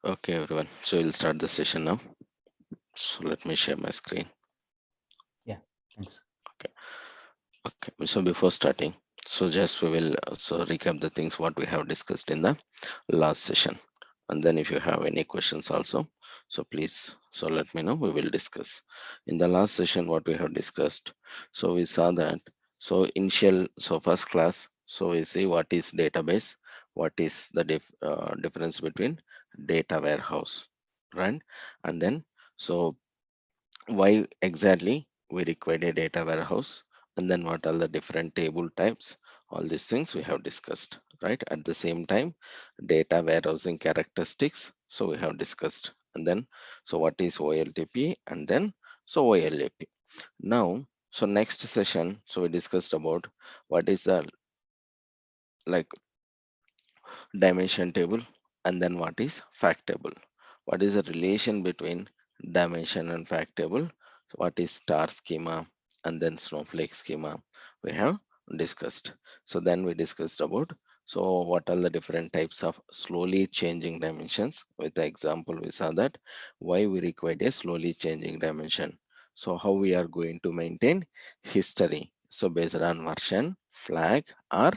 Okay, everyone. So we'll start the session now. So let me share my screen. Yeah, thanks. Okay. Okay. So before starting, so just we will so recap the things what we have discussed in the last session, and then if you have any questions also, so please so let me know. We will discuss. In the last session, what we have discussed. So we saw that so first class. So we see what is database, what is the difference between data warehouse, right? And then so why exactly we require a data warehouse, and then what are the different table types. All these things we have discussed, right? At the same time, data warehousing characteristics, so we have discussed. And then so what is OLTP, and then so OLAP. Now so next session, so we discussed about what is the like dimension table, and then what is fact table, what is the relation between dimension and fact table, so what is star schema, and then snowflake schema we have discussed. So then we discussed about so what are the different types of slowly changing dimensions. With the example, we saw that why we require a slowly changing dimension, so how we are going to maintain history, so based on version, flag, or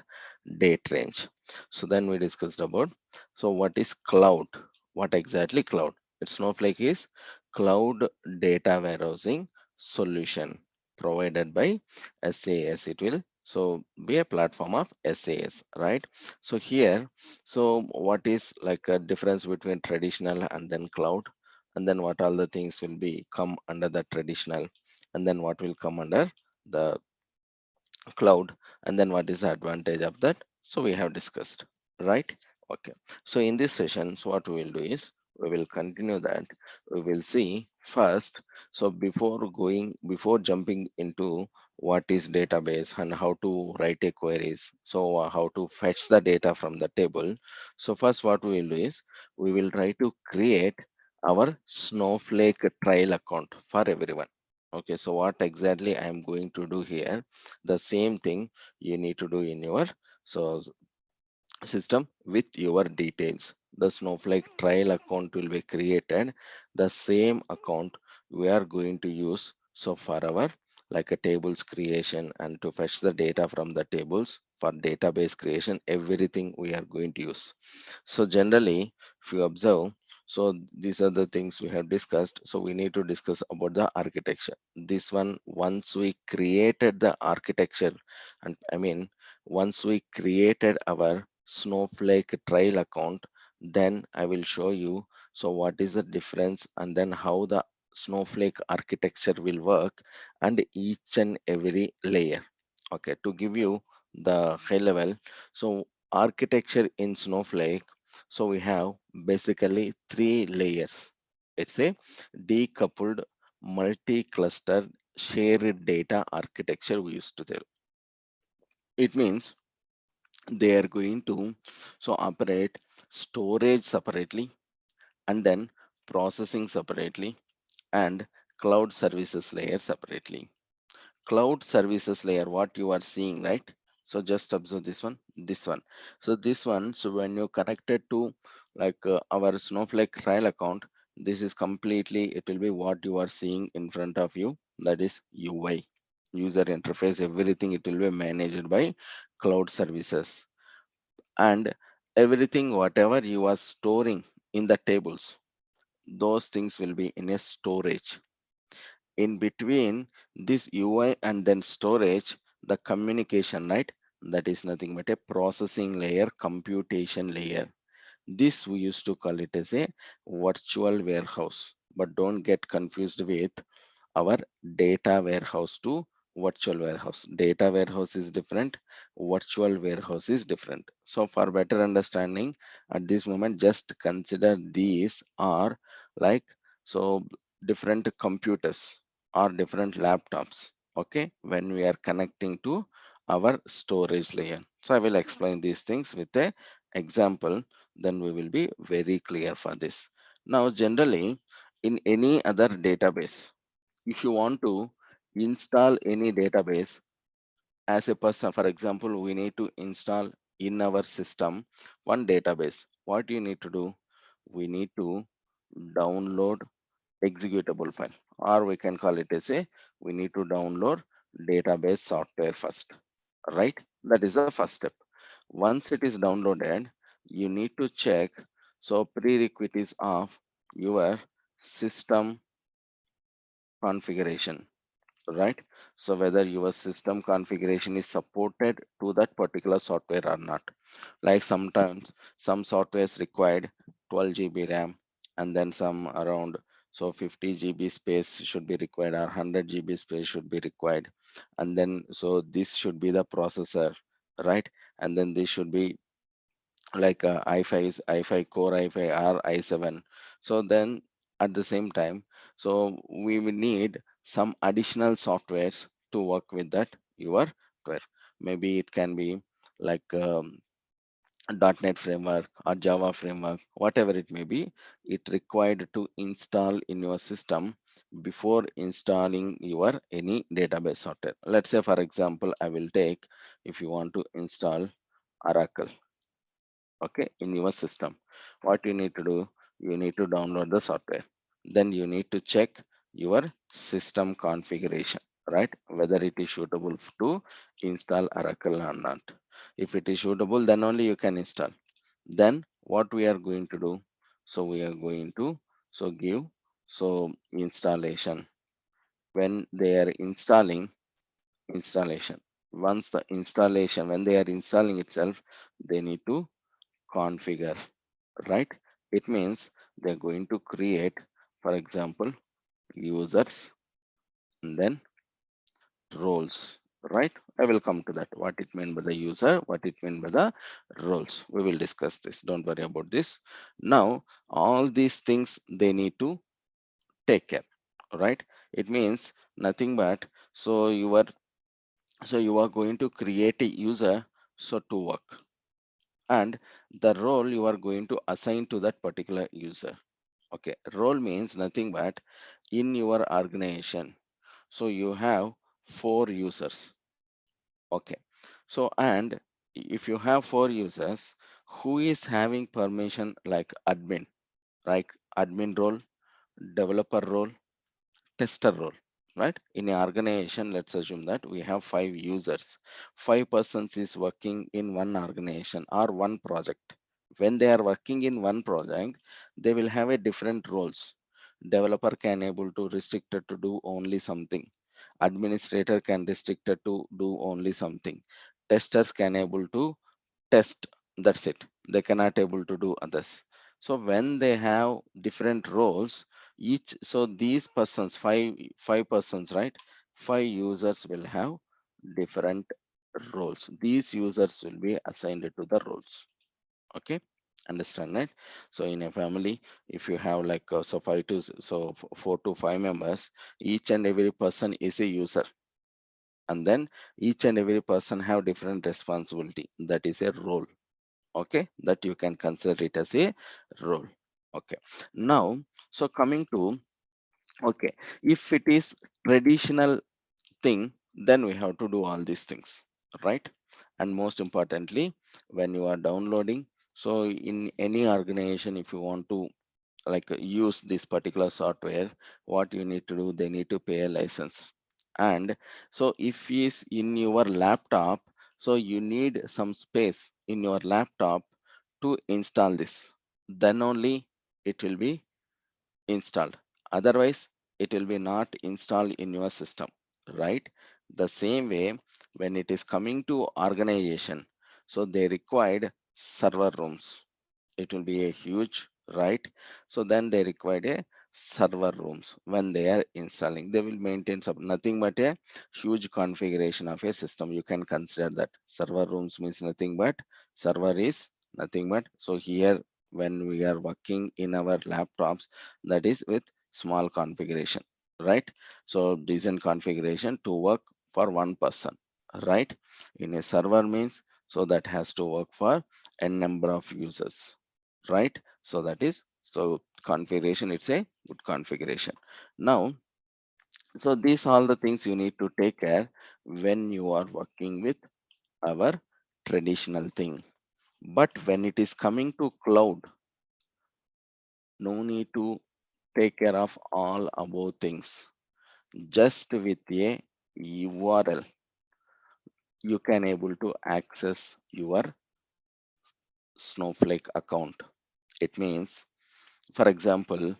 date range. So then we discussed about so what is cloud, what exactly cloud. It's Snowflake is cloud data warehousing solution provided by SAS. It will so be a platform of SAS, right? So here, so what is like a difference between traditional and then cloud, and then what all the things will be come under the traditional, and then what will come under the cloud, and then what is the advantage of that, so we have discussed, right? Okay, so in this session, so what we will do is we will continue that. We will see first, so before jumping into what is database and how to write a queries, so how to fetch the data from the table. So first what we will do is we will try to create our Snowflake trial account for everyone. Okay, so what exactly I am going to do here, the same thing you need to do in your so system with your details. The Snowflake trial account will be created. The same account we are going to use so for our like a tables creation and to fetch the data from the tables for database creation, everything we are going to use. So generally, if you observe, so these are the things we have discussed. So we need to discuss about the architecture. This one, once we created the architecture, and I mean, once we created our Snowflake trial account, then I will show you so what is the difference, and then how the Snowflake architecture will work, and each and every layer. Okay, to give you the high level, so architecture in Snowflake, so we have basically three layers. It's a decoupled multi-cluster shared data architecture we used to tell. It means they are going to so operate storage separately, and then processing separately, and cloud services layer separately. Cloud services layer, what you are seeing, right? So just observe this one. So this one, so when you connect it to our Snowflake trial account, this is completely, it will be what you are seeing in front of you, that is UI, user interface, everything, it will be managed by cloud services. And everything whatever you are storing in the tables, those things will be in a storage. In between this UI and then storage, the communication, right? That is nothing but a processing layer, computation layer. This we used to call it as a virtual warehouse, but don't get confused with our data warehouse to virtual warehouse. Data warehouse is different, virtual warehouse is different. So for better understanding, at this moment, just consider these are like so different computers or different laptops. Okay, when we are connecting to our storage layer. So I will explain these things with a example, then we will be very clear for this. Now generally, in any other database, if you want to install any database as a person, for example, we need to install in our system one database. What you need to do, we need to download executable file, or we can call it as a, we need to download database software first, right? That is the first step. Once it is downloaded, you need to check, so prerequisites of your system configuration, right? So whether your system configuration is supported to that particular software or not. Like sometimes some softwares required 12 GB RAM, and then some around, so 50 GB space should be required, or 100 GB space should be required. And then so this should be the processor, right? And then this should be like i5 core i5 or i7. So then at the same time, so we will need some additional softwares to work with that your software. Maybe it can be like .NET framework or Java framework, whatever it may be. It required to install in your system before installing your any database software. Let's say for example, I will take, if you want to install Oracle, okay, in your system, what you need to do, you need to download the software. Then you need to check your system configuration, right? Whether it is suitable to install Oracle or not. If it is suitable, then only you can install. Then what we are going to do, so we are going to, so give, so installation. When they are installing, installation, once the installation, when they are installing itself, they need to configure, right? It means they're going to create, for example, users and then roles, right? I will come to that. What it means by the user, what it means by the roles. We will discuss this. Don't worry about this. Now, all these things they need to take care, right? It means nothing but, so you are going to create a user so to work, and the role you are going to assign to that particular user. Okay, role means nothing but in your organization. So you have four users. Okay, so and if you have four users, who is having permission like admin, right? Admin role, developer role, tester role, right? In an organization, let's assume that we have five users. 5 persons is working in one organization or one project. When they are working in one project, they will have a different roles. Developer can able to restricted to do only something. Administrator can restricted to do only something. Testers can able to test, that's it, they cannot able to do others. So when they have different roles, each, so these persons, five persons, right? Five users will have different roles. These users will be assigned to the roles. Okay, understand, right? So in a family, if you have like so 4 to 5 members, each and every person is a user, and then each and every person have different responsibility, that is a role. Okay, that you can consider it as a role. Okay, now, so coming to, okay, if it is traditional thing, then we have to do all these things, right? And most importantly, when you are downloading, so in any organization, if you want to like use this particular software, what you need to do, they need to pay a license. And so if is in your laptop, so you need some space in your laptop to install this, then only it will be installed. Otherwise it will be not installed in your system, right? The same way, when it is coming to organization, so they required server rooms. It will be a huge, right? So then they required a server rooms. When they are installing, they will maintain some, nothing but a huge configuration of a system. You can consider that server rooms means nothing but, server is nothing but, so here when we are working in our laptops, that is with small configuration, right? So decent configuration to work for one person, right? In a server means, so that has to work for a number of users, right? So that is, so configuration, it's a good configuration. Now, so these all the things you need to take care when you are working with our traditional thing. But when it is coming to cloud, No need to take care of all above things. Just with a URL, you can able to access your Snowflake account. It means, for example,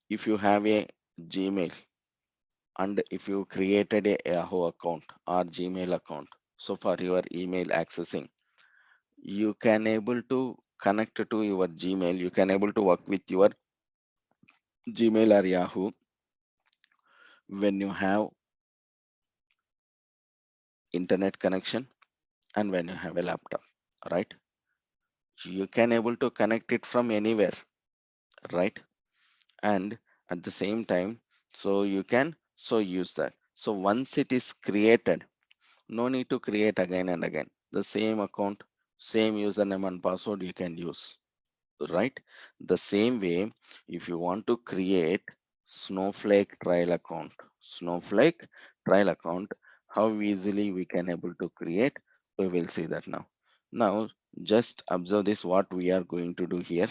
if you have a Gmail and if you created a Yahoo account or Gmail account, so for your email accessing, you can able to connect to your Gmail. You can able to work with your Gmail or Yahoo when you have internet connection and when you have a laptop, right? You can able to connect it from anywhere, right? And at the same time, so you can so use that. So once it is created, no need to create again and again. The same account, same username and password you can use, right? The same way, if you want to create Snowflake trial account, Snowflake trial account, how easily we can able to create, we will see that now. Now, just observe this, what we are going to do here.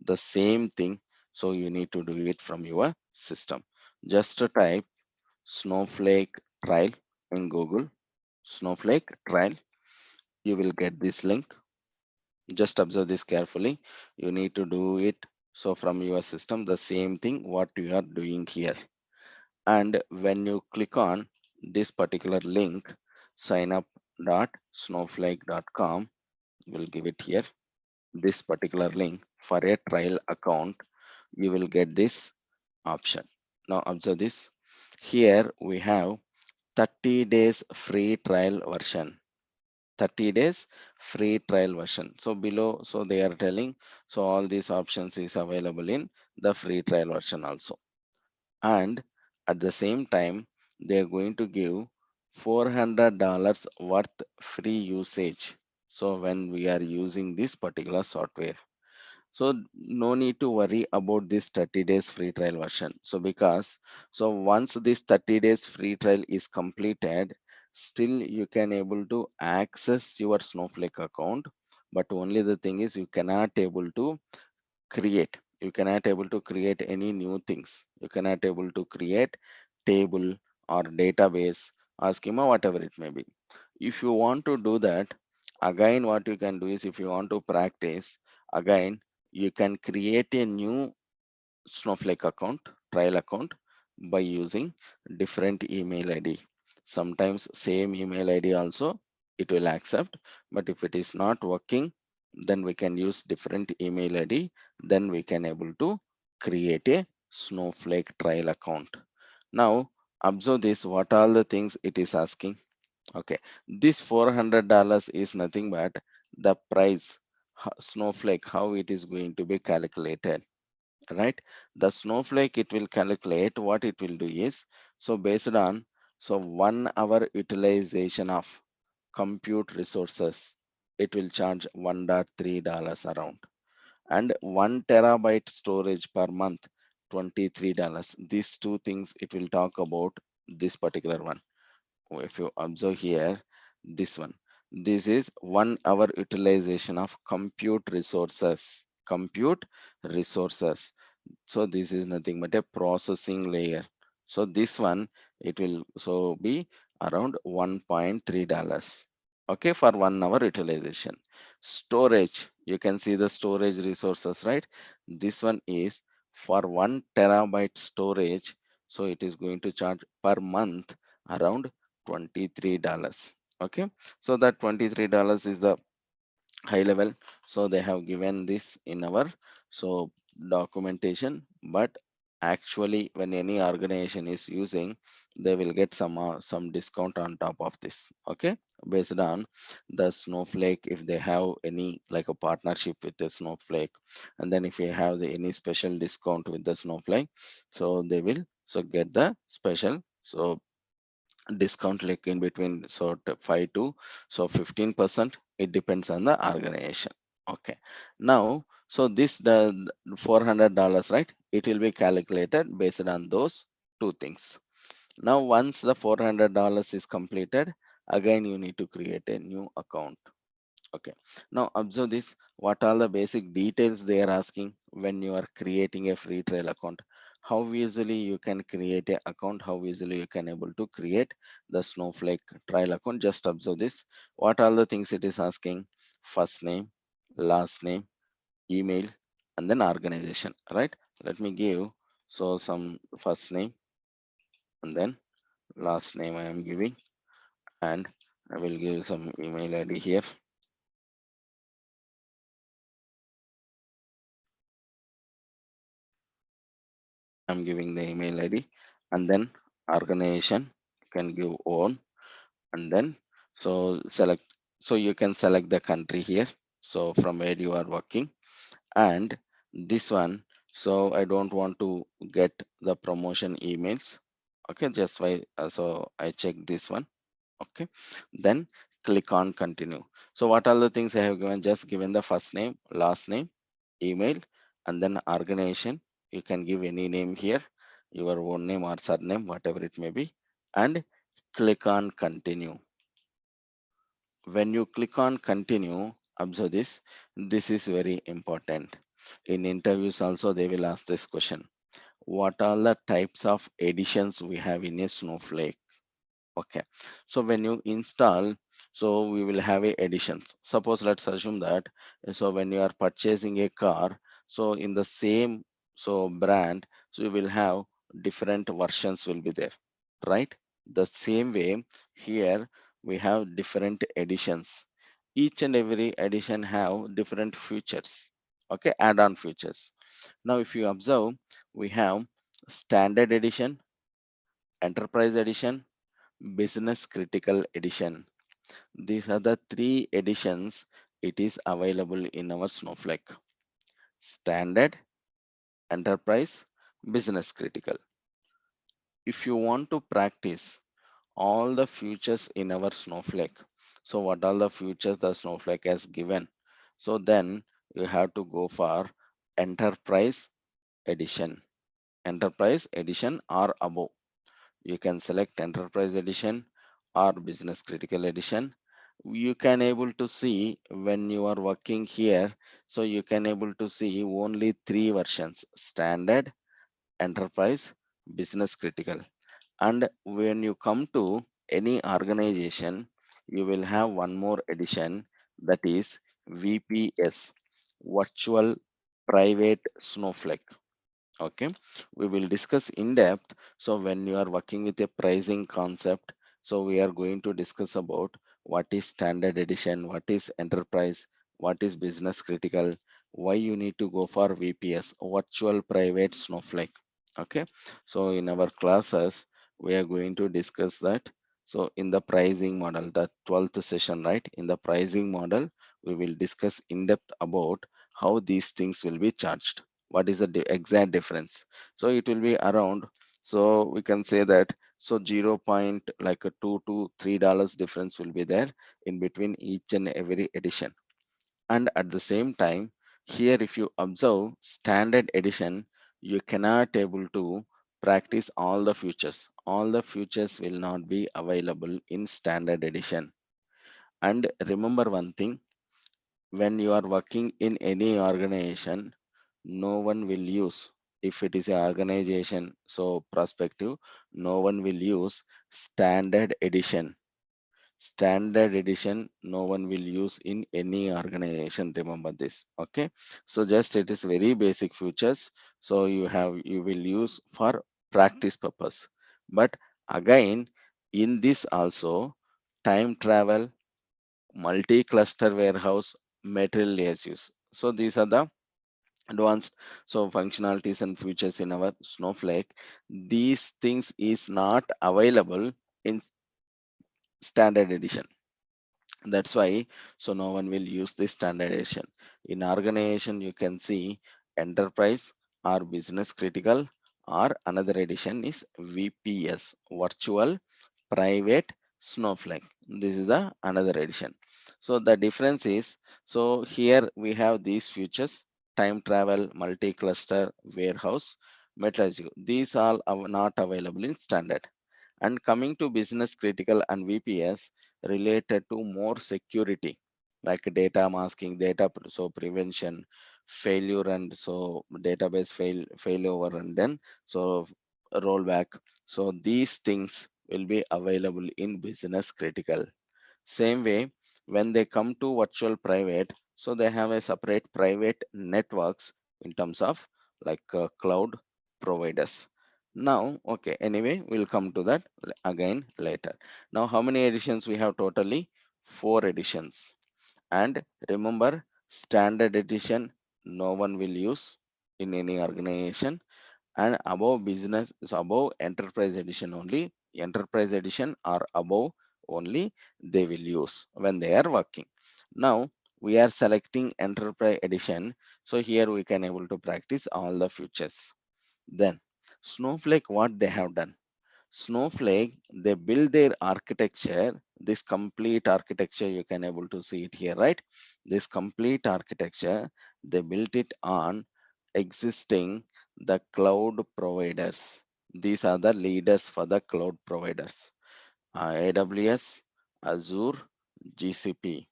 The same thing, so you need to do it from your system. Just to type Snowflake trial in Google, Snowflake trial, you will get this link. Just observe this carefully. You need to do it so from your system, the same thing what you are doing here. And when you click on this particular link, signup.snowflake.com, will give it here, this particular link for a trial account, you will get this option. Now observe this. Here we have 30 days free trial version. 30 days free trial version. So below, so they are telling, so all these options is available in the free trial version also. And at the same time, they are going to give $400 worth free usage. So when we are using this particular software, so no need to worry about this 30 days free trial version. So because, so once this 30 days free trial is completed, still you can able to access your Snowflake account. But only the thing is you cannot able to create. You cannot able to create any new things. You cannot able to create table or database or schema, whatever it may be. If you want to do that, again what you can do is, if you want to practice, again you can create a new Snowflake account, trial account, by using different email ID. Sometimes same email ID also it will accept, but if it is not working, then we can use different email ID. Then we can able to create a Snowflake trial account. Now observe this, what all the things it is asking. Okay, this $400 is nothing but the price, Snowflake, how it is going to be calculated, right? The Snowflake, it will calculate, what it will do is, so based on, so 1 hour utilization of compute resources, it will charge $1.3 around, and 1 terabyte storage per month, $23. These two things it will talk about this particular one. If you observe here, this one, this is 1 hour utilization of compute resources. So this is nothing but a processing layer. So this one, it will so be around $1.3, okay, for 1 hour utilization. Storage, you can see the storage resources, right? This one is for 1 terabyte storage, so it is going to charge per month around $23. Okay, so that $23 is the high level. So they have given this in our so documentation, but actually when any organization is using, they will get some discount on top of this, okay, based on the Snowflake. If they have any like a partnership with the Snowflake, and then if you have any special discount with the Snowflake, so they will so get the special so discount like in between, so 5 to so 15%, it depends on the organization. Okay, now so this the $400, right, it will be calculated based on those two things. Now once the $400 is completed, again you need to create a new account. Okay, now observe this. What are the basic details they are asking when you are creating a free trial account? How easily you can create a account, how easily you can able to create the Snowflake trial account. Just observe this. What are the things it is asking? First name, last name, email, and then organization, right? Let me give so some first name and then last name I am giving, and I will give some email ID here. I'm giving the email ID, and then organization you can give own, and then so select, so you can select the country here, so from where you are working. And this one, so I don't want to get the promotion emails. Okay, just why so I check this one. Okay, then click on continue. So what are the things I have given? Just given the first name, last name, email, and then organization. You can give any name here, your own name or surname, whatever it may be, and click on continue. When you click on continue, observe this. This is very important. In interviews also they will ask this question. What are the types of editions we have in a Snowflake? Okay, so when you install, so we will have a editions. Suppose let's assume that, so when you are purchasing a car, so in the same so brand, so you will have different versions will be there, right? The same way here we have different editions. Each and every edition have different features. Okay, add-on features. Now if you observe, we have standard edition, enterprise edition, business critical edition. These are the three editions it is available in our Snowflake: standard, enterprise, business critical. If you want to practice all the features in our Snowflake, so what are the features the Snowflake has given, so then you have to go for enterprise edition, enterprise edition or above. You can select enterprise edition or business critical edition. You can able to see when you are working here, so you can able to see only three versions: standard, enterprise, business critical. And when you come to any organization, you will have one more edition, that is VPS, virtual private Snowflake. Okay, we will discuss in depth. So when you are working with a pricing concept, so we are going to discuss about what is standard edition, what is enterprise, what is business critical, why you need to go for VPS, virtual private Snowflake. Okay, so in our classes we are going to discuss that. So in the pricing model, the 12th session, right, in the pricing model we will discuss in depth about how these things will be charged, what is the exact difference. So it will be around, so we can say that, so 0 point like a $2 to $3 difference will be there in between each and every edition. And at the same time, here if you observe standard edition, you cannot able to practice all the features will not be available in standard edition. And remember one thing, when you are working in any organization, no one will use, if it is an organization so perspective, no one will use standard edition. Standard edition no one will use in any organization, remember this. Okay, so just it is very basic features, so you will use for practice purpose. But again, in this also, time travel, multi-cluster warehouse, material layers. So these are the advanced so functionalities and features in our Snowflake. These things is not available in standard edition. That's why so no one will use this standard edition. In organization you can see enterprise or business critical, or another edition is VPS, virtual private Snowflake. This is the another edition. So the difference is, so here we have these features: time travel, multi-cluster, warehouse, metallurgical. These all are not available in standard. And coming to business critical and VPS, related to more security. like data masking, so prevention, failure, and so database failover, and then so rollback. So these things will be available in business critical. Same way, when they come to virtual private, so they have a separate private networks in terms of like cloud providers. Now, okay, anyway, we'll come to that again later. Now, how many editions we have totally? Four editions. And remember, standard edition, no one will use in any organization, and above business, so above enterprise edition only, enterprise edition or above only they will use when they are working. Now we are selecting enterprise edition, so here we can able to practice all the features. Then Snowflake, what they have done, Snowflake, they build their architecture, this complete architecture, you can able to see it here, right? This complete architecture, they built it on existing the cloud providers. These are the leaders for the cloud providers. AWS, Azure, GCP.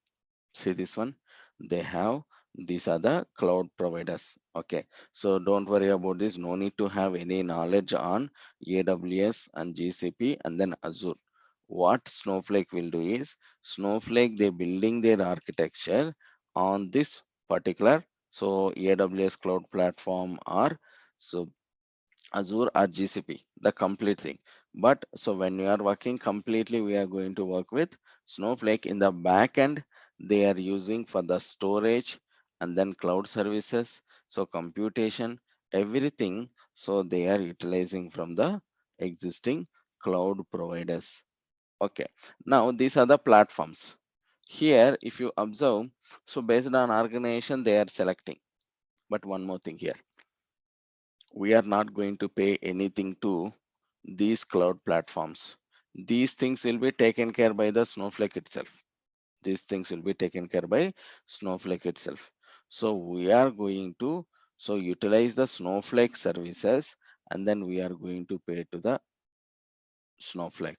See this one, they have, these are the cloud providers. Okay, so don't worry about this, no need to have any knowledge on AWS and GCP and then Azure. What Snowflake will do is, Snowflake, they building their architecture on this particular, so AWS cloud platform, or so Azure or GCP, the complete thing. But so when we are working completely, we are going to work with Snowflake. In the back end, they are using for the storage and then cloud services. So computation, everything. So they are utilizing from the existing cloud providers. Okay. Now these are the platforms. Here, if you observe, so based on organization, they are selecting. But one more thing here, we are not going to pay anything to these cloud platforms. These things will be taken care by the Snowflake itself. These things will be taken care by Snowflake itself. So we are going to so utilize the Snowflake services, and then we are going to pay to the Snowflake,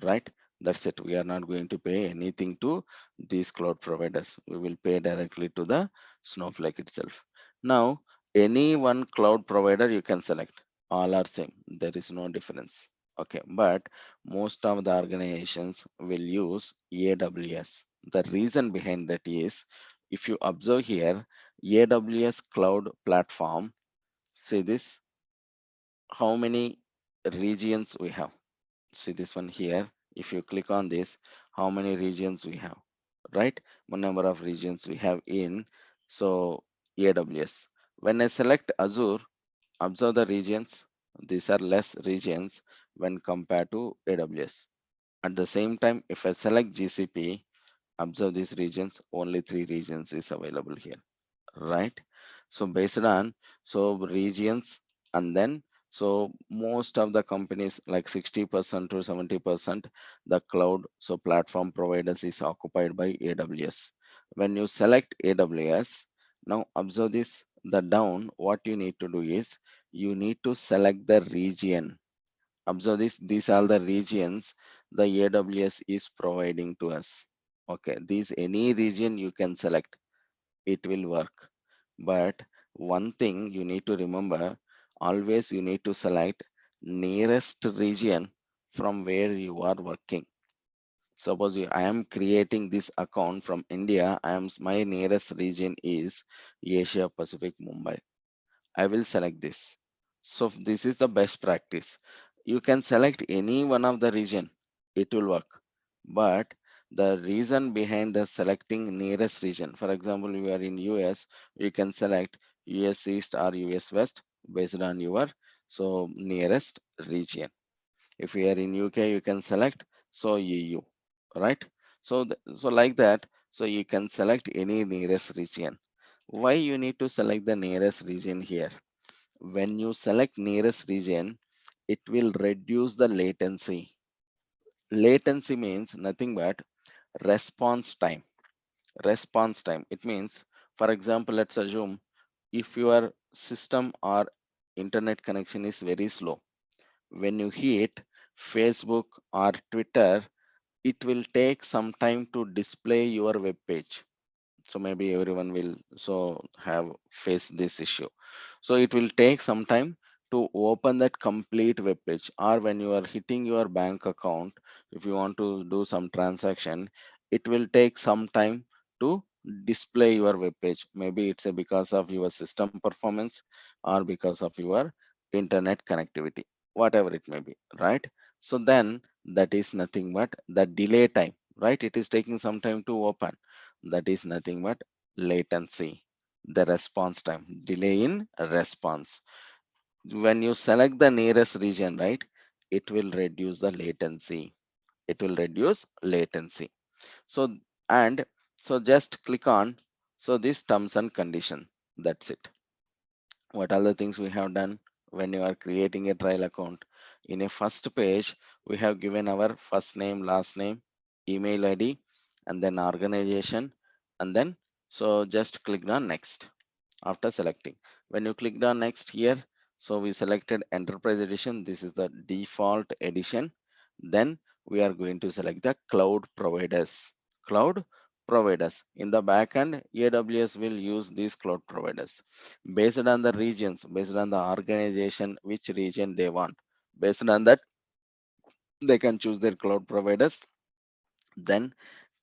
right? That's it. We are not going to pay anything to these cloud providers. We will pay directly to the Snowflake itself. Now, any one cloud provider you can select. All are same. There is no difference. Okay, but most of the organizations will use AWS. The reason behind that is, if you observe here, AWS cloud platform, see this, how many regions we have. See this one here, if you click on this, how many regions we have, right? One number of regions we have in so AWS. When I select Azure, observe the regions, these are less regions when compared to AWS. At the same time, if I select GCP, observe these regions, only 3 regions is available here, right? So based on so regions, and then so most of the companies like 60% to 70% the cloud so platform providers is occupied by AWS. When you select AWS, now observe this, the down, what you need to do is you need to select the region. Observe this, these are the regions the AWS is providing to us. Okay, these any region you can select, it will work. But one thing you need to remember, always you need to select nearest region from where you are working. Suppose I am creating this account from India, my nearest region is Asia Pacific Mumbai. I will select this. So this is the best practice. You can select any one of the region, it will work. But the reason behind the selecting nearest region, for example, you are in US, you can select US East or US West based on your so nearest region. If you are in UK, you can select so EU, right? So so like that, so you can select any nearest region. Why you need to select the nearest region here? When you select nearest region, it will reduce the latency. Latency means nothing but response time. Response time. It means, for example, let's assume if your system or internet connection is very slow, when you hit Facebook or Twitter, it will take some time to display your web page. So maybe everyone will so have faced this issue. So it will take some time to open that complete web page, or when you are hitting your bank account, if you want to do some transaction, it will take some time to display your web page. Maybe it's because of your system performance or because of your internet connectivity, whatever it may be, right? So then that is nothing but the delay time, right? It is taking some time to open. That is nothing but latency, the response time, delay in response. When you select the nearest region, right, it will reduce the latency. It will reduce latency. So, and so just click on, so this terms and condition. That's it. What are the things we have done when you are creating a trial account? In a first page, we have given our first name, last name, email ID, and then organization, and then so just click on next after selecting. When you clicked on next here, so we selected enterprise edition. This is the default edition. Then we are going to select the cloud providers. Cloud providers. In the backend, AWS will use these cloud providers based on the regions, based on the organization, which region they want. Based on that, they can choose their cloud providers. Then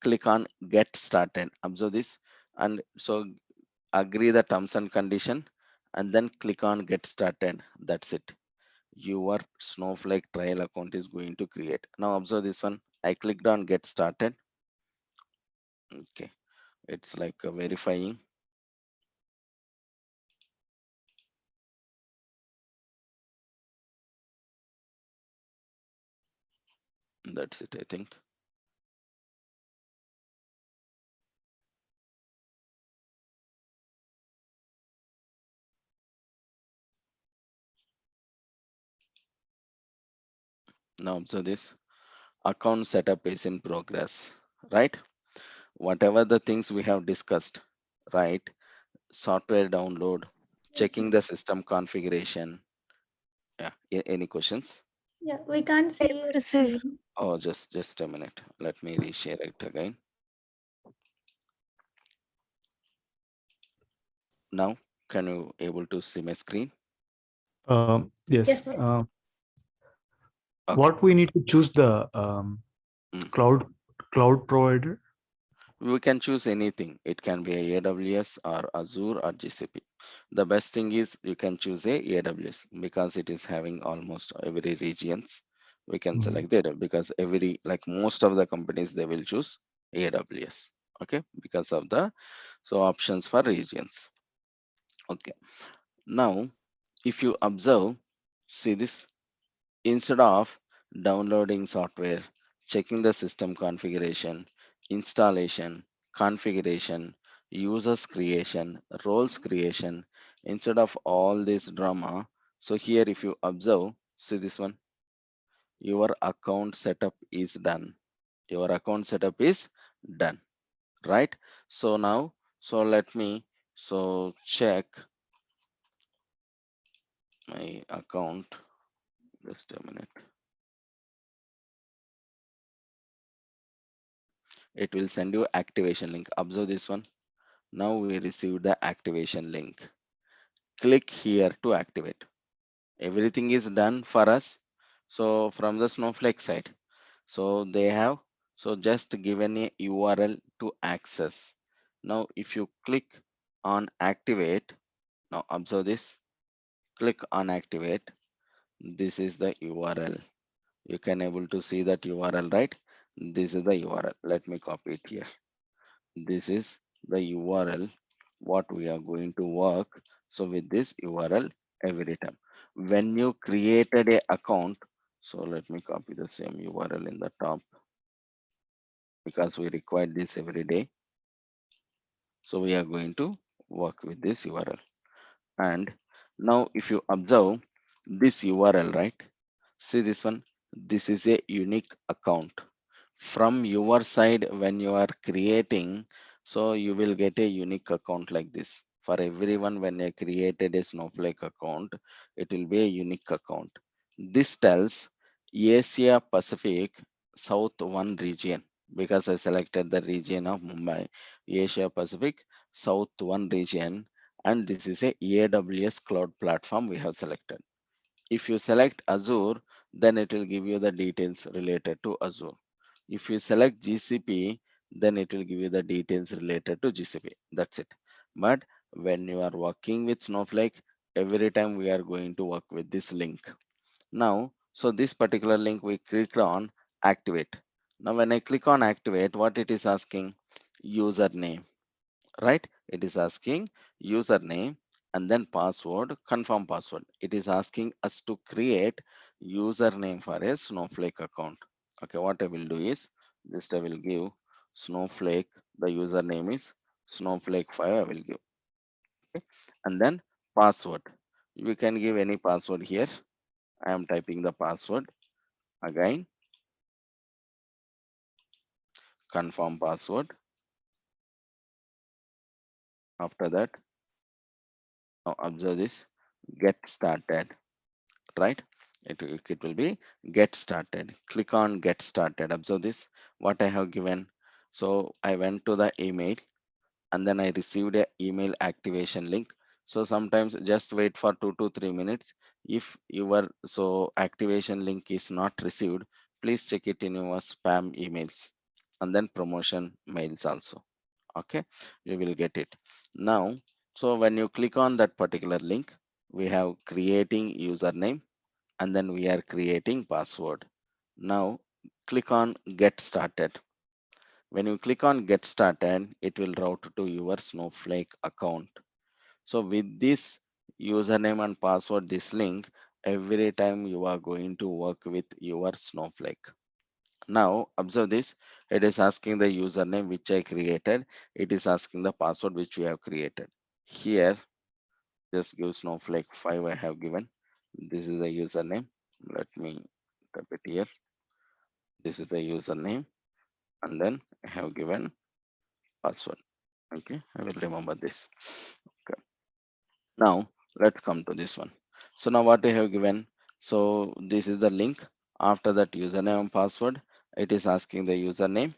click on get started. Observe this, and so agree the terms and condition, and then click on get started. That's it. Your Snowflake trial account is going to create. Now observe this one. I clicked on get started. Okay, it's like verifying. That's it, I think. Now observe this. Account setup is in progress, right? Whatever the things we have discussed, right? Software download, Yes, sir. checking the system configuration. Yeah, any questions? Yeah, we can't see your screen. Oh, just a minute. Let me reshare it again. Now, can you able to see my screen? Yes. Yes, sir. Okay. What we need to choose the Mm. cloud provider. We can choose anything. It can be a AWS or Azure or GCP. The best thing is you can choose a AWS because it is having almost every regions. We can Mhm. select that because every like most of the companies they will choose AWS. Okay, because of the so options for regions. Okay. Now, if you observe, see this, instead of downloading software, checking the system configuration, installation, configuration, users creation, roles creation, instead of all this drama, so here if you observe, see this one, your account setup is done. Your account setup is done, right? So now, so let me so check my account. Just a minute. It will send you activation link. Observe this one. Now we received the activation link. Click here to activate. Everything is done for us. So from the Snowflake side, so they have so just given a URL to access. Now if you click on activate, now observe this. Click on activate. This is the URL. You can able to see that URL, right? This is the URL. Let me copy it here. This is the URL what we are going to work. So with this URL every time when you created a account, so let me copy the same URL in the top because we require this every day. So we are going to work with this URL. And now if you observe this URL, right, see this one, this is a unique account from your side. When you are creating, so you will get a unique account like this for everyone. When I created a Snowflake account, it will be a unique account. This tells Asia Pacific, South 1 region because I selected the region of Mumbai, Asia Pacific, South 1 region, and this is a AWS cloud platform we have selected. If you select Azure, then it will give you the details related to Azure. If you select GCP, then it will give you the details related to GCP. That's it. But when you are working with Snowflake, every time we are going to work with this link. Now, so this particular link we clicked on activate. Now, when I click on activate, what it is asking? Username, right? It is asking username and then password, confirm password. It is asking us to create username for a Snowflake account. Okay, what I will do is just I will give Snowflake, the username is Snowflake 5, I will give. Okay, and then password. You can give any password here. I am typing the password again, confirm password. After that, now observe this, get started, right? It will be get started. Click on get started. Observe this, what I have given. So I went to the email and then I received a email activation link. So sometimes just wait for 2 to 3 minutes. If your so activation link is not received, please check it in your spam emails and then promotion mails also. Okay, you will get it. Now, so when you click on that particular link, we have creating username and then we are creating password. Now click on get started. When you click on get started, it will route to your Snowflake account. So with this username and password, this link, every time you are going to work with your Snowflake. Now observe this, it is asking the username which I created. It is asking the password which we have created. Here, just give Snowflake 5 I have given. This is the username. Let me type it here. This is the username and then I have given password. Okay, I will remember this. Okay, now let's come to this one. So now what I have given, so this is the link. After that username and password, it is asking the username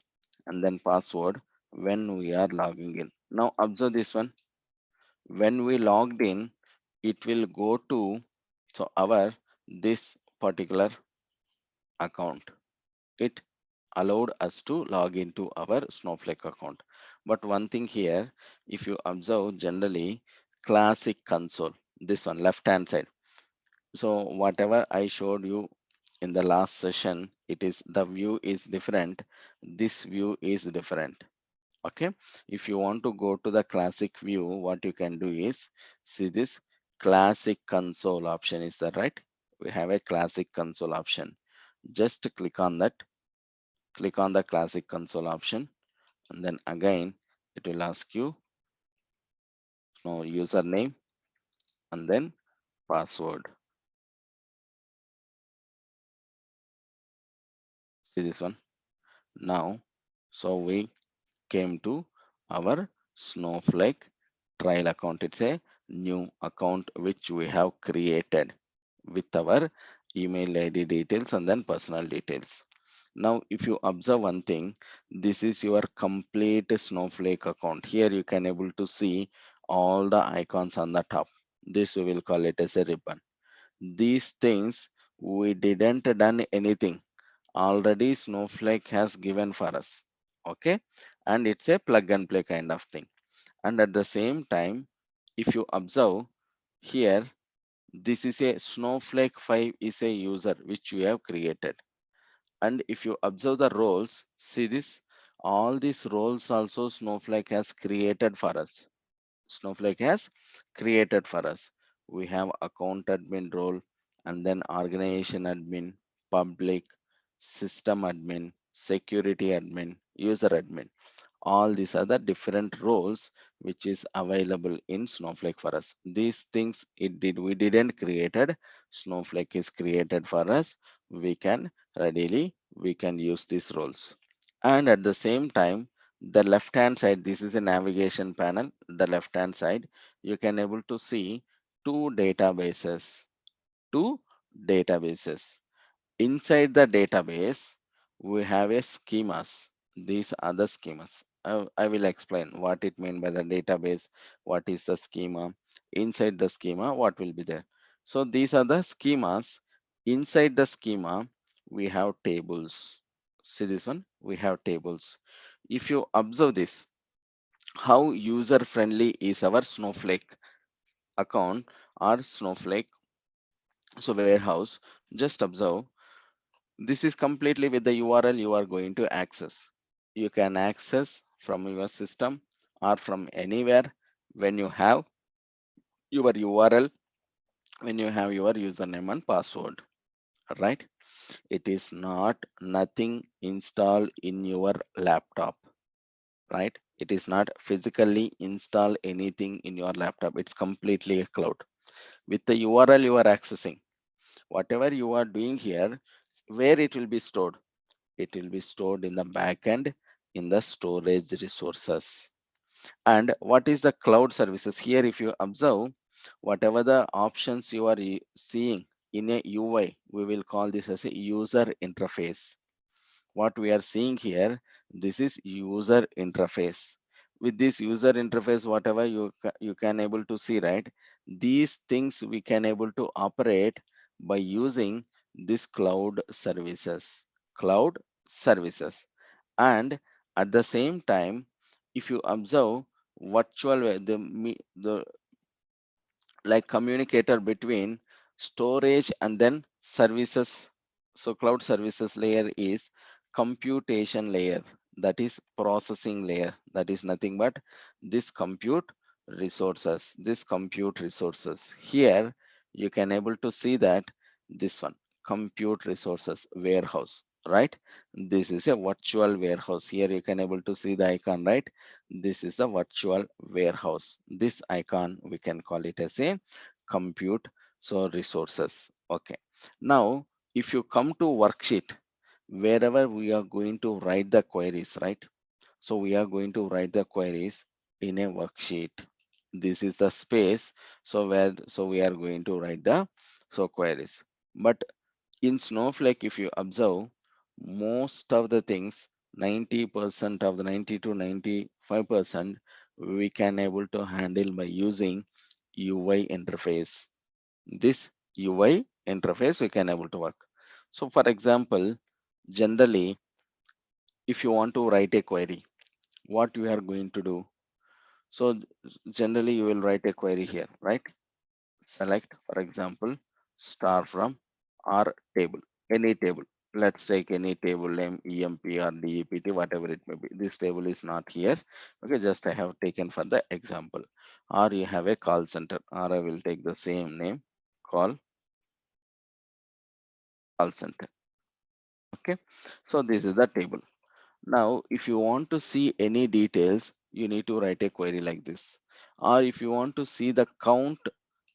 and then password when we are logging in. Now observe this one, when we logged in, it will go to so our this particular account. It allowed us to log into our Snowflake account. But one thing here, if you observe generally classic console, this one left hand side. So whatever I showed you in the last session, it is the view is different. This view is different. Okay. If you want to go to the classic view, what you can do is see this classic console option is that right? We have a classic console option. Just click on that, click on the classic console option and then again it will ask you no username and then password. See this one. Now so we came to our Snowflake trial account. It's a new account which we have created with our email ID details and then personal details. Now if you observe one thing, this is your complete Snowflake account. Here you can able to see all the icons on the top. This we will call it as a ribbon. These things we didn't done anything, already Snowflake has given for us. Okay, and it's a plug and play kind of thing. And at the same time, if you observe here, this is a Snowflake 5 is a user which we have created. And if you observe the roles, see this, all these roles also Snowflake has created for us. Snowflake has created for us. We have account admin role and then organization admin, public, system admin, security admin, user admin. All these are the different roles which is available in Snowflake for us. These things we didn't created. Snowflake is created for us. We can we can use these roles. And at the same time, the left hand side, this is a navigation panel. The left hand side, you can able to see two databases, two databases. Inside the database, we have a schemas. These are the schemas. I will explain what it means by the database, what is the schema. Inside the schema, what will be there. So these are the schemas. Inside the schema, we have tables. See this one, we have tables. If you observe this, how user friendly is our Snowflake account or Snowflake so warehouse. Just observe, this is completely with the URL you are going to access. You can access from your system or from anywhere when you have your URL, when you have your username and password, right? It is not nothing installed in your laptop, right? It is not physically install anything in your laptop. It's completely a cloud. With the URL you are accessing, whatever you are doing here, where it will be stored? It will be stored in the backend in the storage resources. And what is the cloud services? Here, if you observe, whatever the options you are seeing in a UI, we will call this as a user interface. What we are seeing here, this is user interface. With this user interface, whatever you can able to see, right? These things we can able to operate by using this cloud services. And at the same time, if you observe virtual the like communicator between storage and then services. So cloud services layer is computation layer, that is processing layer, that is nothing but this compute resources. Here you can able to see that this one, compute resources warehouse, right? This is a virtual warehouse. Here you can able to see the icon, right? This is the virtual warehouse. This icon we can call it as a compute so resources. Okay, now if you come to worksheet, wherever we are going to write the queries, right? So we are going to write the queries in a worksheet. This is the space, so we are going to write the queries. But in Snowflake, if you observe, most of the things, 90% of the 90 to 95%, we can able to handle by using UI interface. This UI interface we can able to work. So for example, generally, if you want to write a query, what you are going to do? So generally you will write a query here, right? Select, for example, star from our table, any table. Let's take any table name, EMP or DEPT, whatever it may be. This table is not here. Okay, just I have taken for the example. Or you have a call center, or I will take the same name, call center. Okay, so this is the table. Now, if you want to see any details, you need to write a query like this. Or if you want to see the count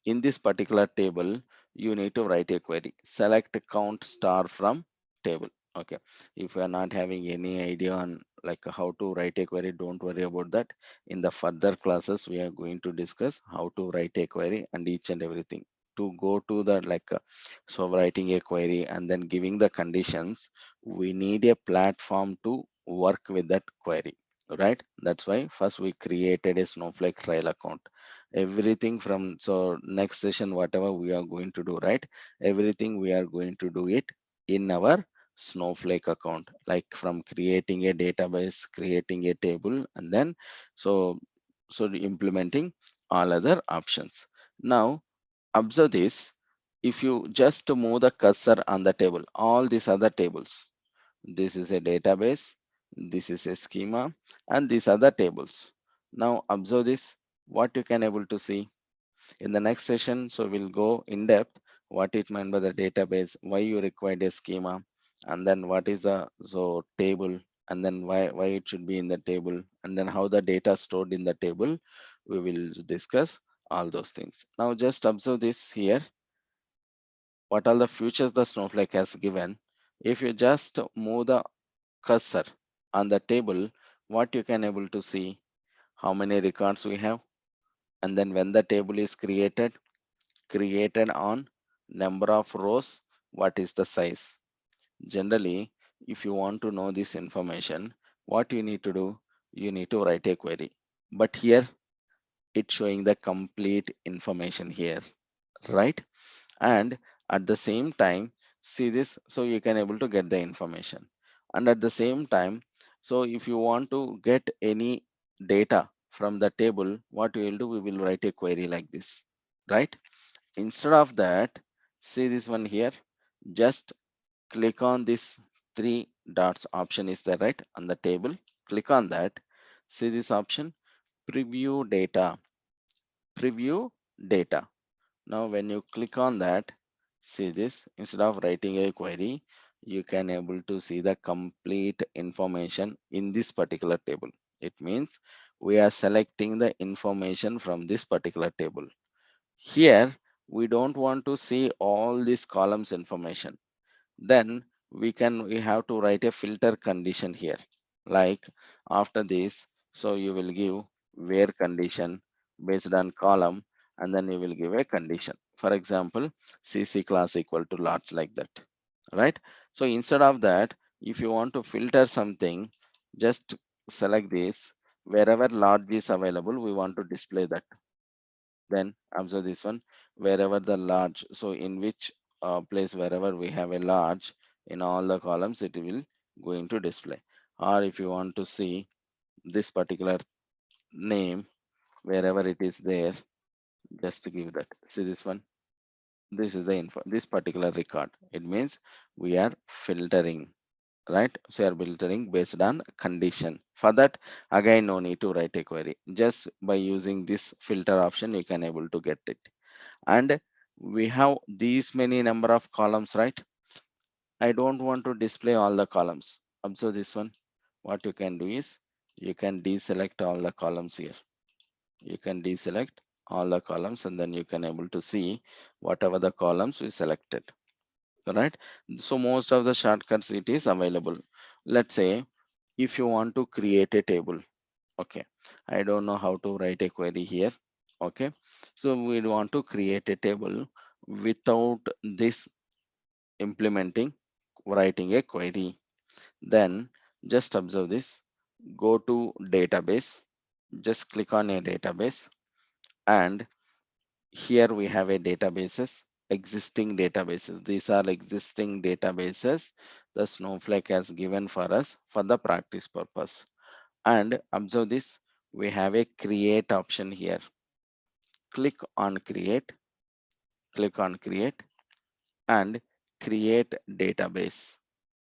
in this particular table, you need to write a query. Select count star from table. Okay. If you are not having any idea on like how to write a query, don't worry about that. In the further classes, we are going to discuss how to write a query and each and everything. To go to the so writing a query and then giving the conditions, we need a platform to work with that query, right? That's why first we created a Snowflake trial account. Everything from so next session, whatever we are going to do, right? Everything we are going to do it in our Snowflake account, like from creating a database, creating a table, and then so implementing all other options. Now observe this. If you just move the cursor on the table, all these other tables, this is a database, this is a schema, and these are the tables. Now observe this, what you can able to see in the next session. So we'll go in depth what it meant by the database, why you required a schema, and then what is the table, and then why it should be in the table, and then how the data stored in the table. We will discuss all those things. Now just observe this here, what are the features the Snowflake has given. If you just move the cursor on the table, what you can able to see, how many records we have, and then when the table is created on number of rows, what is the size. Generally if you want to know this information, what you need to do, you need to write a query. But here it's showing the complete information here, right? And at the same time, see this, so you can able to get the information. And at the same time, so if you want to get any data from the table, what we will do, we will write a query like this, right? Instead of that, see this one here, just click on this three dots option is there, right, on the table. Click on that. See this option, preview data, preview data. Now when you click on that, see this, instead of writing a query, you can able to see the complete information in this particular table. It means we are selecting the information from this particular table. Here we don't want to see all these columns information. Then we have to write a filter condition here. Like after this, so you will give where condition based on column, and then you will give a condition. For example, CC class equal to large, like that, right? So instead of that, if you want to filter something, just select this. Wherever large is available, we want to display that. Then observe this one, wherever the large, so in which place wherever we have a large, in all the columns it will going to display. Or if you want to see this particular name, wherever it is there, just to give that. See this one, this is the info, this particular record. It means we are filtering, right? So we are filtering based on condition. For that, again, no need to write a query. Just by using this filter option, you can able to get it. And we have these many number of columns, right? I don't want to display all the columns. Observe this one. What you can do is you can deselect all the columns here. You can deselect all the columns, and then you can able to see whatever the columns we selected, right? So most of the shortcuts it is available. Let's say if you want to create a table, okay, I don't know how to write a query here. Okay, so we want to create a table without this implementing writing a query. Then just observe this, go to database, just click on a database, and here we have a databases, existing databases. These are existing databases the Snowflake has given for us for the practice purpose. And observe this, we have a create option here. Click on create, click on create, and create database.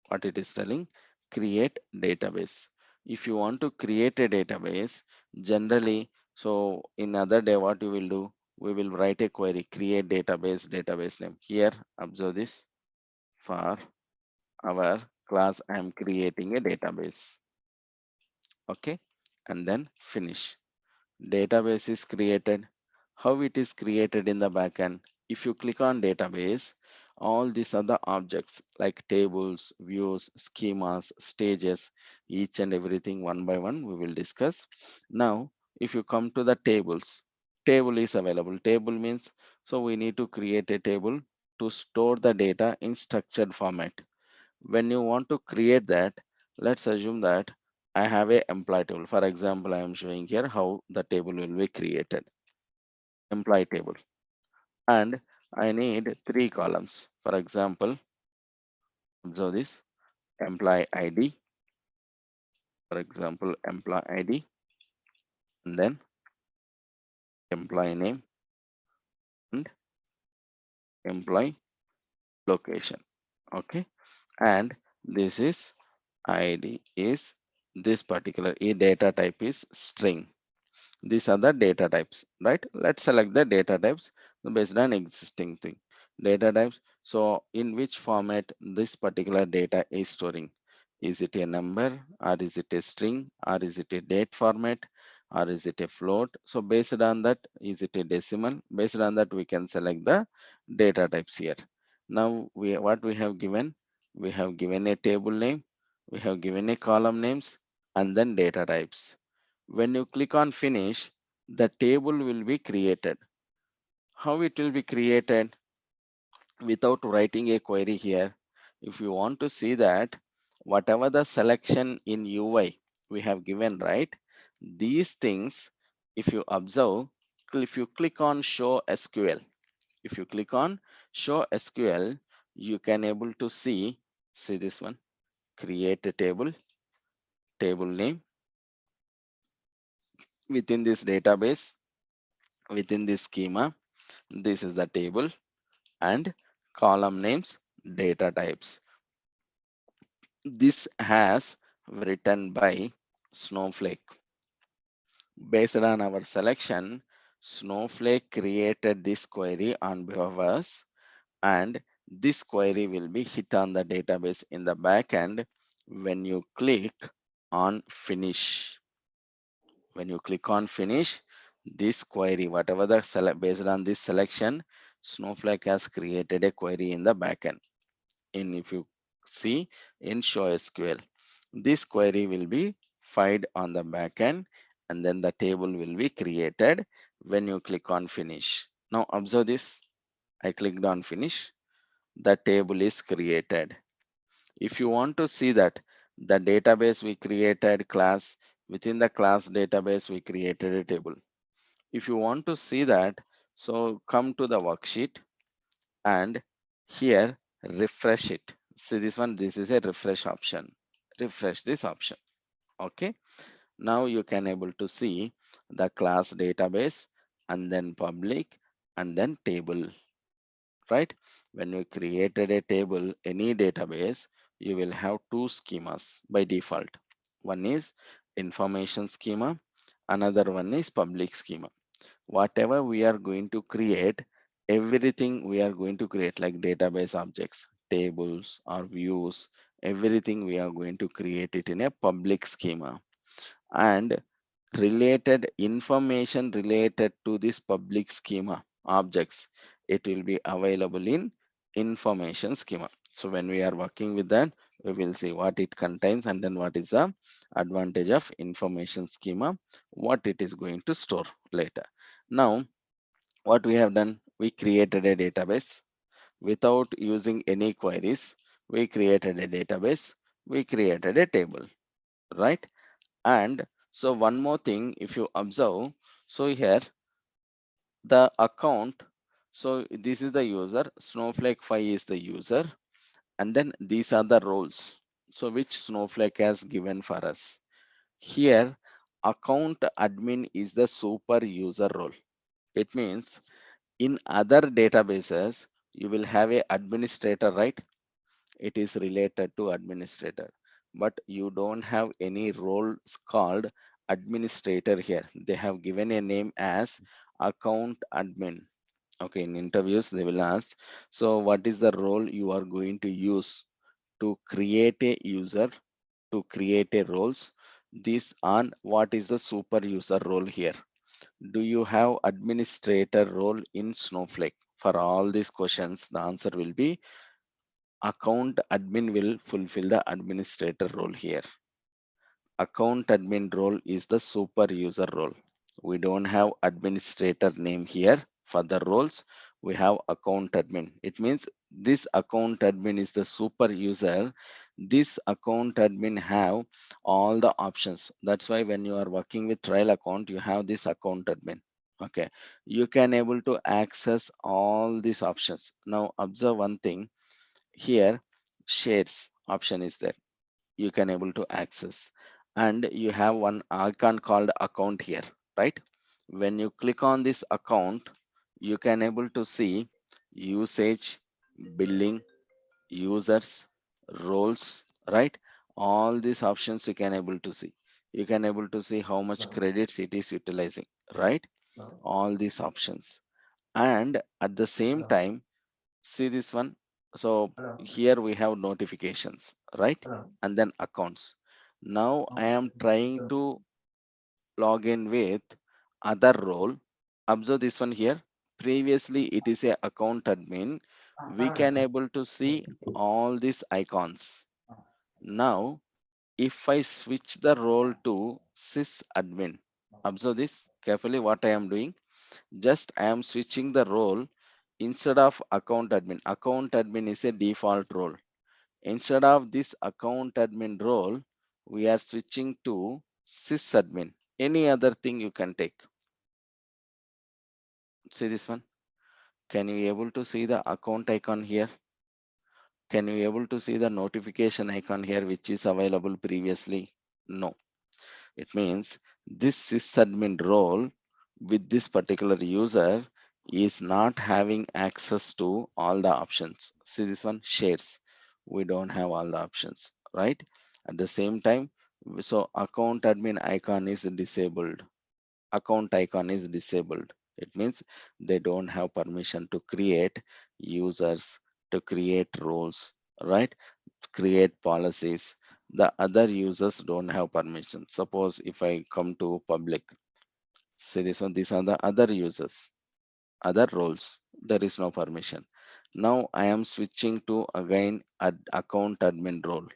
What it is telling, create database. If you want to create a database, generally, so in other day what you will do, we will write a query, create database, database name. Here observe this, for our class I am creating a database. Okay, and then finish. Database is created. How it is created in the backend? If you click on database, all these are the objects like tables, views, schemas, stages, each and everything one by one we will discuss. Now, if you come to the tables, table is available. Table means, so we need to create a table to store the data in structured format. When you want to create that, let's assume that I have a employee table. For example, I am showing here how the table will be created. Employee table. And I need three columns. For example, observe this, employee ID, for example, employee ID, and then employee name and employee location. Okay. And this is ID is this particular data type is string. These are the data types, right? Let's select the data types based on existing thing. Data types. So in which format this particular data is storing? Is it a number, or is it a string, or is it a date format, or is it a float? So based on that, is it a decimal? Based on that, we can select the data types here. Now what we have given? We have given a table name, we have given a column names, and then data types. When you click on finish, the table will be created. How it will be created? Without writing a query here, if you want to see that, whatever the selection in UI we have given, right? These things, if you observe, if you click on show SQL, if you click on show SQL, you can able to see this one, create a table name within this database, within this schema. This is the table and column names, data types. This has written by Snowflake. Based on our selection, Snowflake created this query on behalf of us, and this query will be hit on the database in the backend when you click on finish. When you click on finish, this query, whatever the based on this selection, Snowflake has created a query in the backend. And if you see in show SQL, this query will be fired on the backend, and then the table will be created when you click on finish. Now observe this. I clicked on finish. The table is created. If you want to see that the database we created class, within the class database we created a table. If you want to see that, so come to the worksheet and here refresh it. See this one, this is a refresh option. Refresh this option. Okay. Now you can able to see the class database and then public and then table, right? When you created a table, any database, you will have two schemas by default. One is information schema, another one is public schema. Whatever we are going to create, everything we are going to create like database objects, tables or views, everything we are going to create it in a public schema, and related information related to this public schema objects, it will be available in information schema. So when we are working with that, we will see what it contains and then what is the advantage of information schema, what it is going to store later. Now what we have done, we created a database without using any queries. We created a database, we created a table, right? And so one more thing, if you observe, so here the account, so this is the user, Snowflake 5 is the user, and then these are the roles, so which Snowflake has given for us. Here account admin is the super user role. It means in other databases you will have a administrator, right? It is related to administrator, but you don't have any roles called administrator here. They have given a name as account admin. Okay, in interviews they will ask, so what is the role you are going to use to create a user, to create a roles? This on what is the super user role here? Do you have administrator role in Snowflake? For all these questions the answer will be account admin will fulfill the administrator role here. Account admin role is the super user role. We don't have administrator name here for the roles. We have account admin. It means this account admin is the super user. This account admin have all the options. That's why when you are working with trial account, you have this account admin. Okay, you can able to access all these options. Now observe one thing here, shares option is there, you can able to access, and you have one icon called account here, right? When you click on this account, you can able to see usage, billing, users, roles, right? All these options you can able to see. You can able to see how much credits it is utilizing, right? All these options. And at the same time, see this one, so here we have notifications, right? And then accounts. Now I am trying to log in with other role. Observe this one here, previously it is a account admin. We can able to see all these icons. Now if I switch the role to sys admin, observe this carefully what I am doing, just I am switching the role. Instead of account admin, account admin is a default role. Instead of this account admin role, we are switching to sysadmin. Any other thing you can take. See this one. Can you able to see the account icon here? Can you able to see the notification icon here, which is available previously? No. It means this sysadmin role with this particular user is not having access to all the options. See this one, shares. We don't have all the options, right? At the same time, so account admin icon is disabled. Account icon is disabled. It means they don't have permission to create users, to create roles, right? Create policies. The other users don't have permission. Suppose if I come to public, say this one, these are the other users, other roles. There is no permission. Now I am switching to again account admin role.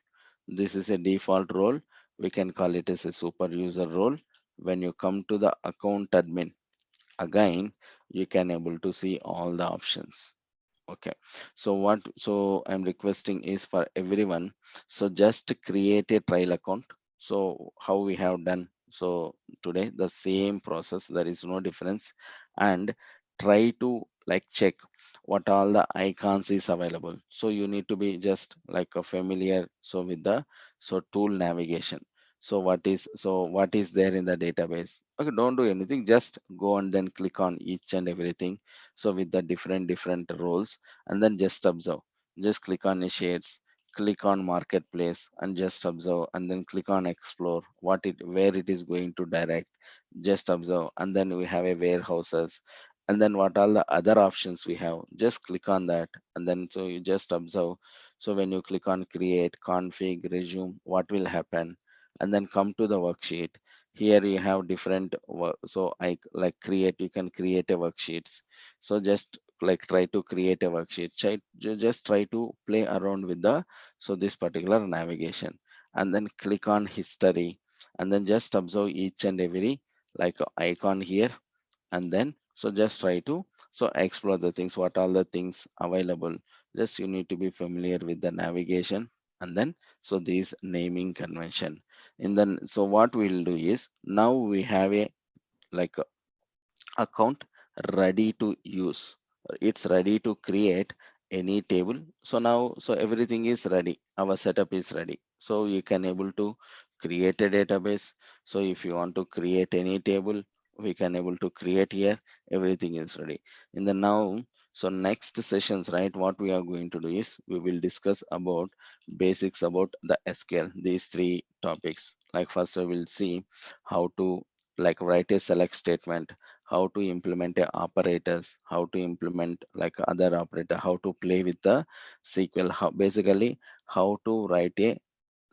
This is a default role. We can call it as a super user role. When you come to the account admin, again you can able to see all the options. Okay, so I'm requesting is for everyone, so just create a trial account. So how we have done, so today the same process, there is no difference. And try to like check what all the icons is available. So you need to be just like a familiar so with the so tool navigation. So what is there in the database? Okay, don't do anything, just go and then click on each and everything, so with the different roles, and then just observe. Just click on shares, click on marketplace, and just observe, and then click on explore where it is going to direct. Just observe, and then we have a warehouses, and then what all the other options we have, just click on that, and then so you just observe. So when you click on create config resume, what will happen? And then come to the worksheet. Here you have different so I like create, you can create a worksheets. So just like try to create a worksheet, just try to play around with the so this particular navigation, and then click on history, and then just observe each and every like icon here. And then so just try to so explore the things, what all the things available. Just you need to be familiar with the navigation, and then so these naming convention. And then so what we'll do is, now we have a like account ready to use, it's ready to create any table. So now so everything is ready, our setup is ready, so you can able to create a database. So if you want to create any table, we can able to create here. Everything is ready in the now. So next sessions, right, what we are going to do is we will discuss about basics about the SQL, these three topics. Like first I will see how to like write a select statement, how to implement a operators, how to implement like other operator, how to play with the SQL, how basically how to write a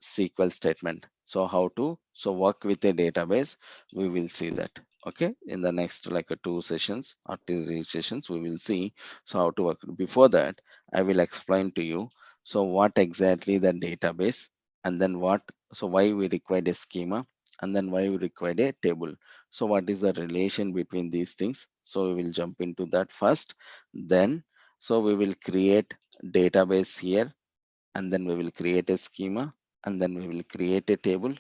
SQL statement. So how to so work with a database, we will see that. Okay, in the next like 2 sessions or 3 sessions, we will see so how to work. Before that, I will explain to you so what exactly the database, and then what so why we require a schema, and then why we require a table. So what is the relation between these things? So we will jump into that first. Then so we will create database here, and then we will create a schema, and then we will create a table,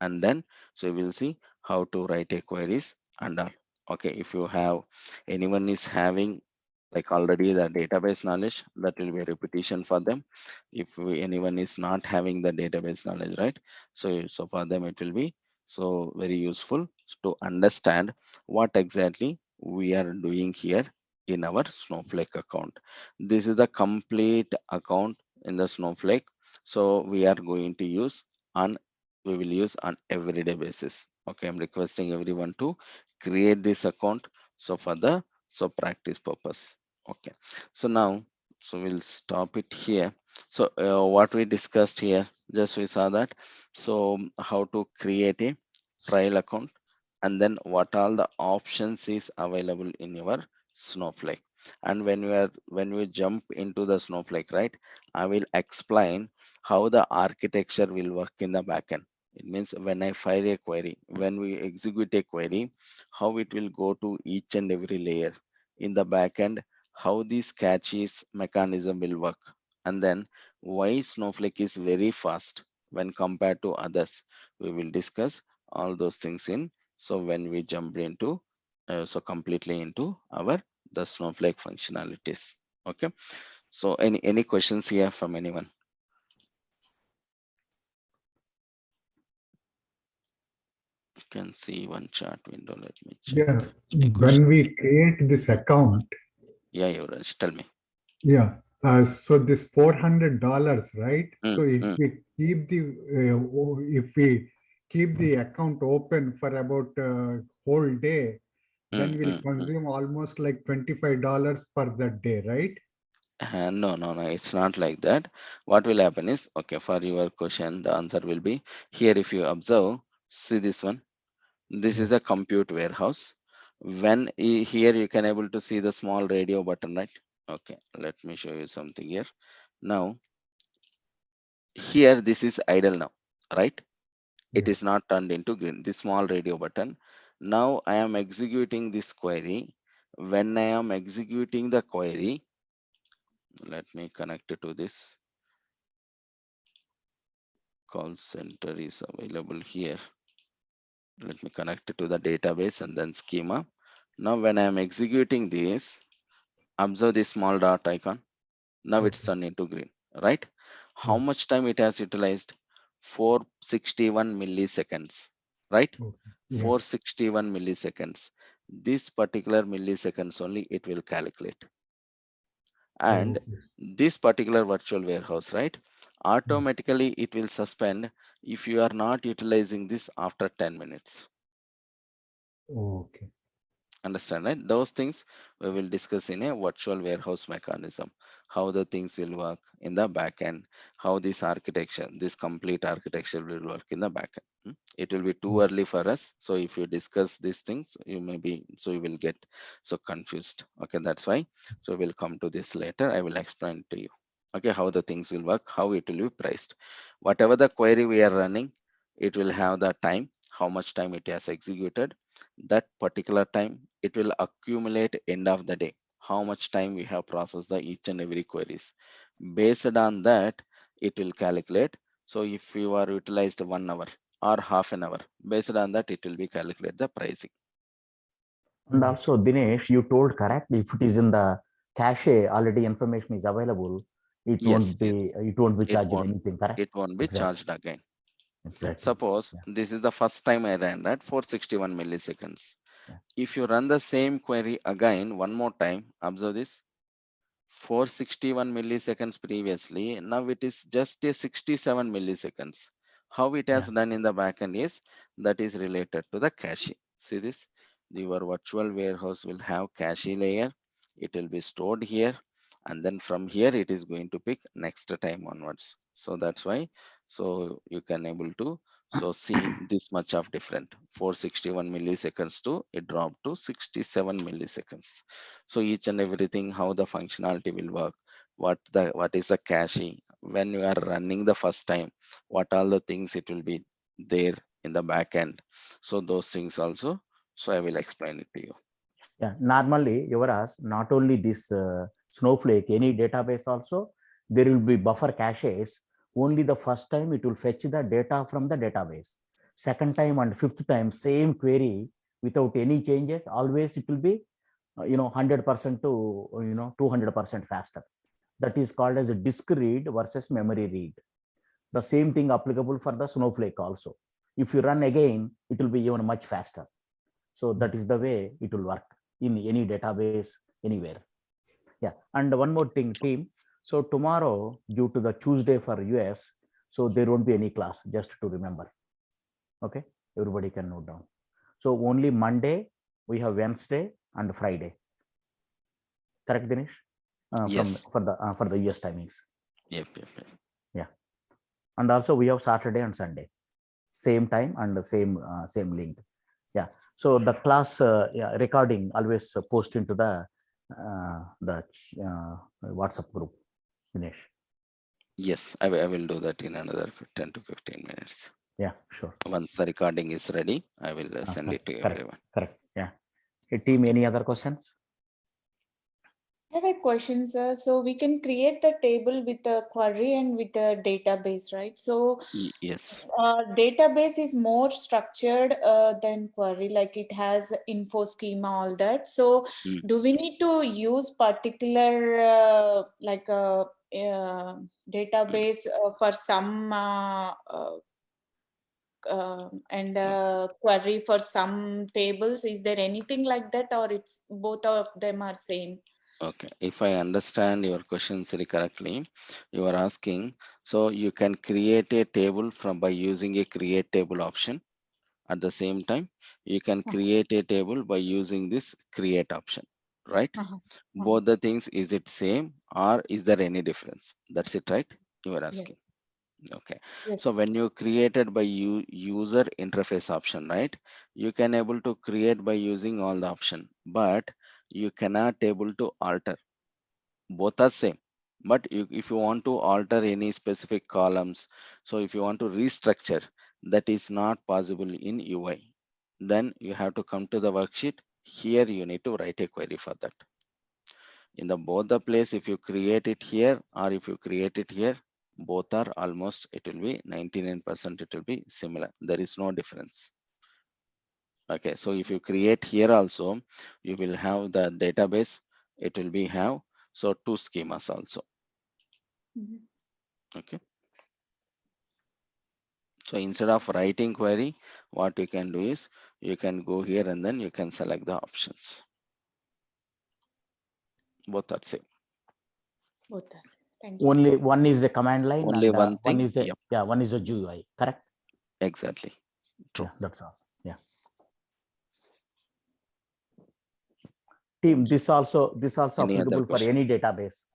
and then so we will see how to write a queries and all. Okay, if you have anyone is having like already the database knowledge, that will be a repetition for them. If anyone is not having the database knowledge, right, so for them it will be so very useful to understand what exactly we are doing here in our Snowflake account. This is the complete account in the Snowflake. So we are going to use on, we will use on everyday basis. Okay, I'm requesting everyone to create this account so for the so practice purpose. Okay, so now so we'll stop it here. So what we discussed here, just we saw that so how to create a trial account, and then what all the options is available in your Snowflake. And when we jump into the Snowflake, right, I will explain how the architecture will work in the backend. It means when I file a query, when we execute a query, how it will go to each and every layer in the backend, how this caches mechanism will work, and then why Snowflake is very fast when compared to others. We will discuss all those things in, so when we jump into so completely into our the Snowflake functionalities. Okay, so any questions here from anyone? You can see one chart window. Let me check. Yeah, Any when questions? we create this account, Yeah, Yuvraj, tell me. yeah, so this $400, right? So if Mm. we keep the if we keep the account open for about a whole day, then we'll Mm. consume almost like $25 per that day, right? No, it's not like that. What will happen is, okay, for your question, the answer will be here. If you observe, see this one. This Yeah. is a compute warehouse. When here you can able to see the small radio button, right? Okay, let me show you something here. Now, here this is idle now, right? It Yeah. is not turned into green. This small radio button. Now I am executing this query. When I am executing the query, let me connect it to this. Call center is available here. Let me connect it to the database and then schema. Now when I am executing this, observe this small dot icon. Now it's Okay. turned into green, right? How Yeah. much time it has utilized? 461 milliseconds, right? Okay. Yeah. 461 milliseconds. This particular milliseconds only it will calculate. And Okay. this particular virtual warehouse, right, Yeah. automatically it will suspend if you are not utilizing this after 10 minutes. Okay. Understand, right? Those things we will discuss in a virtual warehouse mechanism, how the things will work in the back end, how this architecture, this complete architecture will work in the back end. It will be too early for us, so if you discuss these things you may be, so you will get so confused. Okay, that's why, so we'll come to this later. I will explain to you, okay, how the things will work, how it will be priced. Whatever the query we are running, it will have the time, how much time it has executed. That particular time it will accumulate end of the day, how much time we have processed the each and every queries. Based on that it will calculate. So if you are utilized 1 hour or half an hour, based on that it will be calculate the pricing. And also, Dinesh, you told correct. If it is in the cache, already information is available. It Yes, won't yes, be. It won't be it charged won't, anything. Correct. it won't be Exactly. charged again. Exactly. Suppose Yeah. this is the first time I ran at 461 milliseconds. Yeah. If you run the same query again one more time, observe this, 461 milliseconds previously, now it is just a 67 milliseconds. How it has Yeah. done in the backend is that is related to the cache. See this, your virtual warehouse will have cache layer. It will be stored here, and then from here it is going to pick next time onwards. So that's why, so you can able to so see this much of different, 461 milliseconds to it dropped to 67 milliseconds. So each and everything, how the functionality will work, what is the cache, when you are running the first time, what all the things it will be there in the back end. So those things also, so I will explain it to you. Yeah. Normally, Yuvraj, not only this Snowflake, any database also, there will be buffer caches. Only the first time it will fetch the data from the database. Second time and fifth time, same query without any changes. Always it will be 100% to 200% faster. That is called as a disk read versus memory read. The same thing applicable for the Snowflake also. If you run again, it will be even much faster. So that is the way it will work in any database anywhere. Yeah. And one more thing, team. So tomorrow, due to the Tuesday for US, so there won't be any class, just to remember. Okay. Everybody can note down. So only Monday, we have Wednesday and Friday. Correct, Dinesh? From Yes. for the US timings. Yep. Yeah. And also we have Saturday and Sunday, same time and the same link. Yeah. So the class recording always post into the WhatsApp group, Dinesh. Yes, I will do that in another 10 to 15 minutes. Yeah, sure. Once the recording is ready, I will send it to Correct. everyone. Correct. Yeah. Hey, team, any other questions? I have a question, sir. So we can create the table with a query and with a database, right? So Yes. database is more structured than query, like it has info schema, all that. So Mm. do we need to use particular like a database for some and query for some tables? Is there anything like that, or it's both of them are same? Okay, if I understand your question very correctly, you are asking, so you can create a table by using a create table option. At the same time, you can create a table by using this create option, right? Both the things, is it same or is there any difference? That's it, right? You are asking. Okay, Yes. so when you created by user interface option, right, you can able to create by using all the option, but you cannot able to alter. Both are same, but if you want to alter any specific columns, so if you want to restructure, that is not possible in UI. Then you have to come to the worksheet. Here you need to write a query for that. In the both the place, if you create it here or if you create it here, both are almost, it will be 99%, it will be similar. There is no difference. Okay, so if you create here also, you will have the database, it will be have, so two schemas also. Okay, so instead of writing query, what you can do is you can go here and then you can select the options. Both are same. Both are same. Thank you. Only one is a command line Only and one thing. one is a Yep, one is a GUI. Correct? exactly. True. Yeah, that's all. Yeah. Team, this also Any other applicable for question? any database.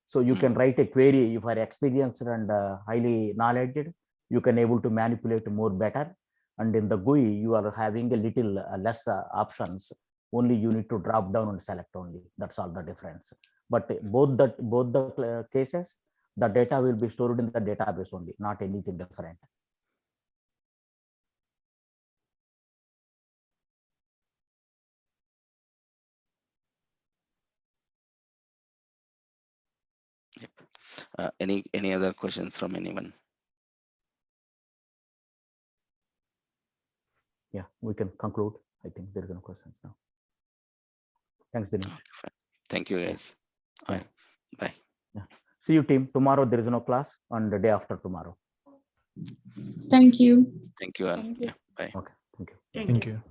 So you can write a query. If you are experienced and highly knowledgeable, you can able to manipulate more better. And in the GUI, you are having a little less options. Only you need to drop down and select only. That's all the difference. But both the cases, the data will be stored in the database only, not anything different. Yep. Any other questions from anyone? Yeah, we can conclude. I think there is no questions now. Thanks, Dinesh. Okay, fine. Thank you, guys. Yeah. All right. Bye. Yeah. See you, team. Tomorrow there is no class, and the day after tomorrow. Thank you. Thank you all. Thank you. Yeah. Bye. Okay. Thank you. Thank you.